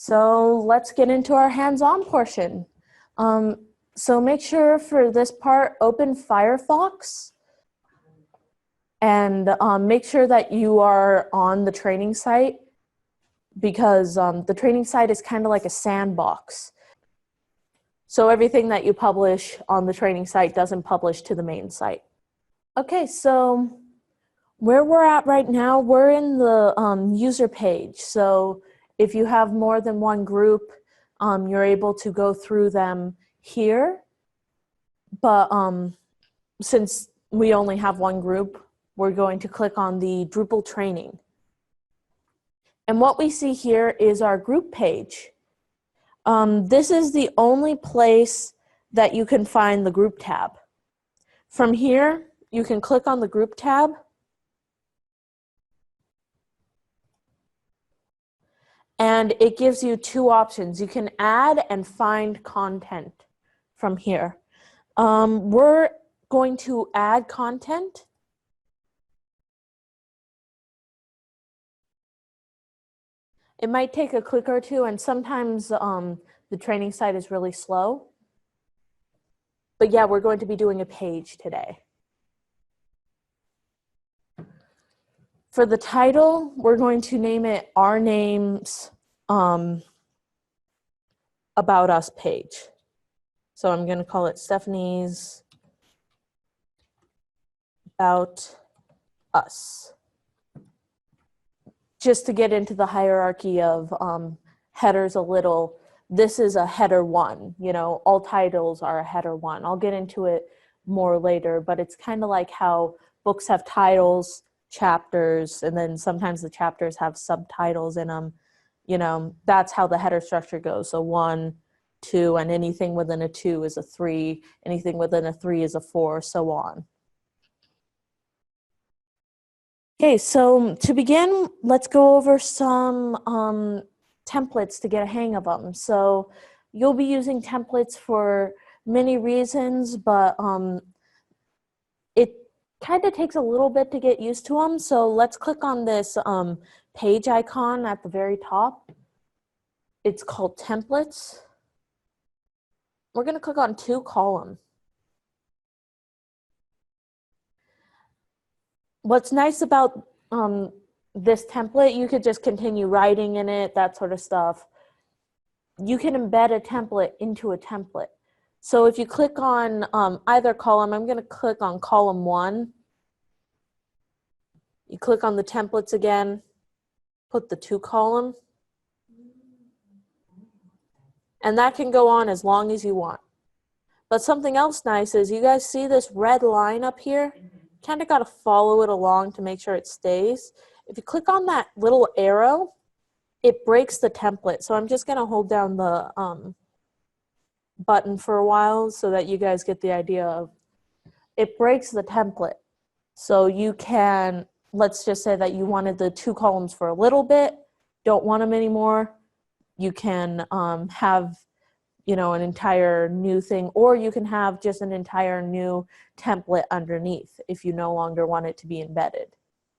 So let's get into our hands-on portion. So make sure for this part, open Firefox and make sure that you are on the training site because the training site is kind of like a sandbox. So everything that you publish on the training site doesn't publish to the main site. Okay, so where we're at right now, we're in the user page. So if you have more than one group, you're able to go through them here. But since we only have one group, we're going to click on the Drupal training. And what we see here is our group page. This is the only place that you can find the group tab. From here, you can click on the group tab. And it gives you two options. You can add and find content from here. We're going to add content. It might take a click or two, and sometimes the training site is really slow. But yeah, we're going to be doing a page today. For the title, we're going to name it Our Names About Us page. So I'm going to call it Stephanie's About Us. Just to get into the hierarchy of headers a little, this is a header 1. You know, all titles are a header 1. I'll get into it more later, but it's kind of like how books have titles, chapters, and then sometimes the chapters have subtitles in them. You know, that's how the header structure goes. So 1, 2, and anything within a 2 is a 3. Anything within a 3 is a 4, so on. Okay, so to begin, let's go over some templates to get a hang of them. So you'll be using templates for many reasons, but it kind of takes a little bit to get used to them. So let's click on this page icon at the very top. It's called templates. We're going to click on 2 column. What's nice about this template, you could just continue writing in it, that sort of stuff. You can embed a template into a template. So if you click on either column, I'm going to click on column 1. You click on the templates again, put the 2 column. And that can go on as long as you want. But something else nice is you guys see this red line up here? Kind of got to follow it along to make sure it stays. If you click on that little arrow, it breaks the template. So I'm just going to hold down the button for a while so that you guys get the idea of it breaks the template. So you can, let's just say that you wanted the 2 columns for a little bit, don't want them anymore. You can have, you know, an entire new thing, or you can have just an entire new template underneath if you no longer want it to be embedded.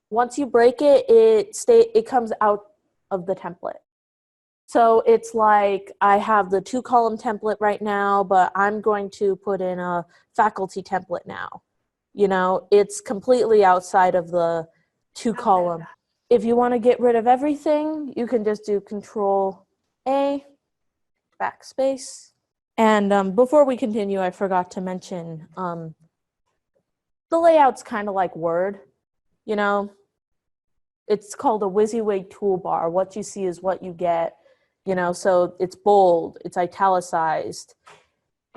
Once you break it, it comes out of the template. So it's like I have the 2 column template right now, but I'm going to put in a faculty template now. You know, it's completely outside of the 2 column. If you want to get rid of everything, you can just do Control A, backspace. And before we continue, I forgot to mention the layout's kind of like Word. You know, it's called a WYSIWYG toolbar. What you see is what you get. You know, so it's bold, it's italicized.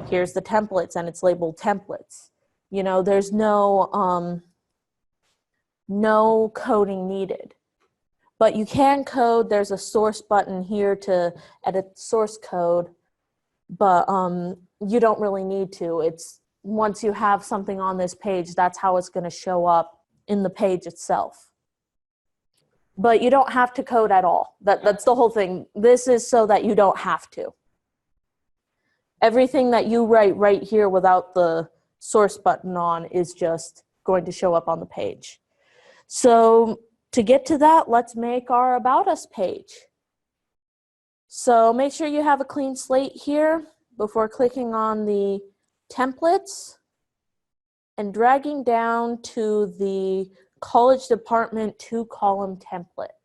Here's the templates, and it's labeled templates. You know, there's no coding needed. But you can code. There's a source button here to edit source code, but you don't really need to. It's once you have something on this page, that's how it's going to show up in the page itself. But you don't have to code at all. That's the whole thing. This is so that you don't have to. Everything that you write right here without the source button on is just going to show up on the page. So to get to that, let's make our About Us page. So make sure you have a clean slate here before clicking on the templates and dragging down to the College Department 2-column template.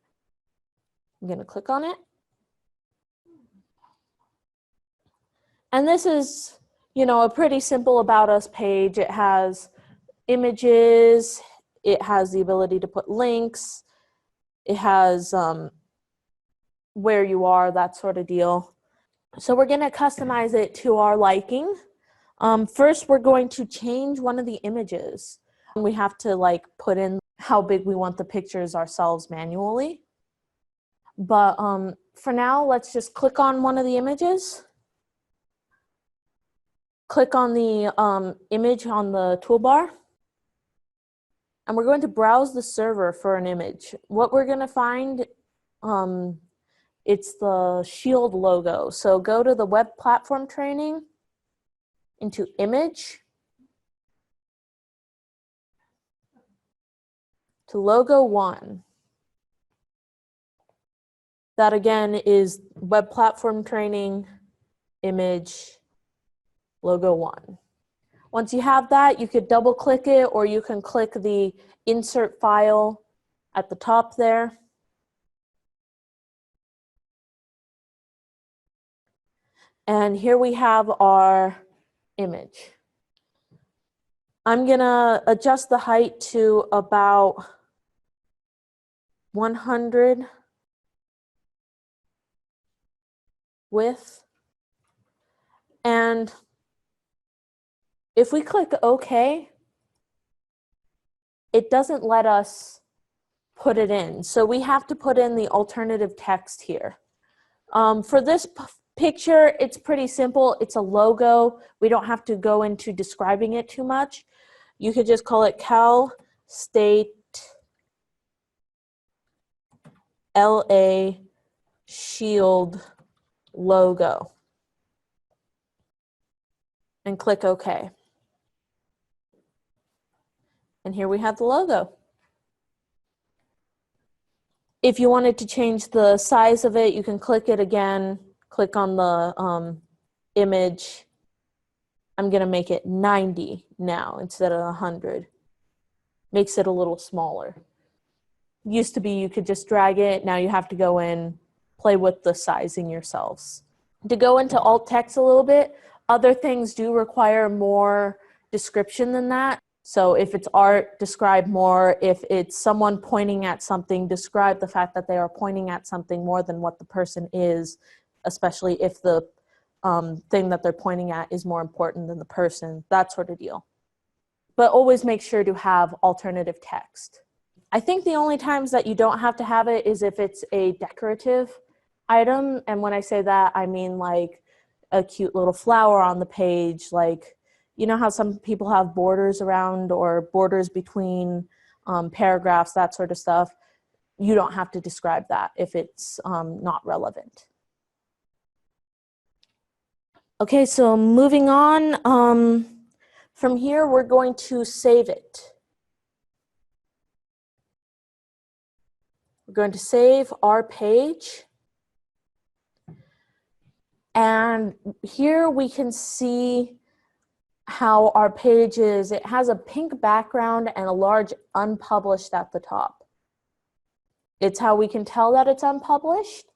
I'm going to click on it. And this is, you know, a pretty simple About Us page. It has images, it has the ability to put links, it has where you are, that sort of deal. So we're going to customize it to our liking. First, we're going to change one of the images. We have to like put in how big we want the pictures ourselves manually. But for now, let's just click on one of the images. Click on the image on the toolbar. And we're going to browse the server for an image. What we're going to find, it's the Shield logo. So go to the web platform training, into image, to logo 1. That again is web platform training, image, logo 1. Once you have that, you could double click it, or you can click the insert file at the top there. And here we have our image. I'm gonna adjust the height to about 100 width. And if we click OK, it doesn't let us put it in. So we have to put in the alternative text here. For this picture, it's pretty simple. It's a logo. We don't have to go into describing it too much. You could just call it Cal State LA Shield logo. And click OK. And here we have the logo. If you wanted to change the size of it, you can click it again, click on the image. I'm going to make it 90 now instead of 100. Makes it a little smaller. Used to be you could just drag it. Now you have to go in, play with the sizing yourselves. To go into alt text a little bit, other things do require more description than that. So if it's art, describe more. If it's someone pointing at something, describe the fact that they are pointing at something more than what the person is, especially if the thing that they're pointing at is more important than the person, that sort of deal. But always make sure to have alternative text. I think the only times that you don't have to have it is if it's a decorative item. And when I say that, I mean like a cute little flower on the page, like, you know how some people have borders around or borders between paragraphs, that sort of stuff. You don't have to describe that if it's not relevant. Okay, so moving on, from here we're going to save it. We're going to save our page. And here we can see how our page is. It has a pink background and a large unpublished at the top. It's how we can tell that it's unpublished.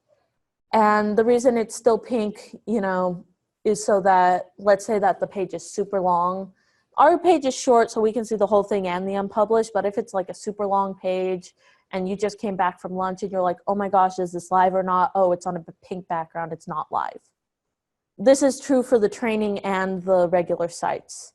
And the reason it's still pink, you know, is so that, let's say that the page is super long. Our page is short, so we can see the whole thing and the unpublished, but if it's like a super long page and you just came back from lunch and you're like, oh my gosh, is this live or not? Oh, it's on a pink background, it's not live. This is true for the training and the regular sites.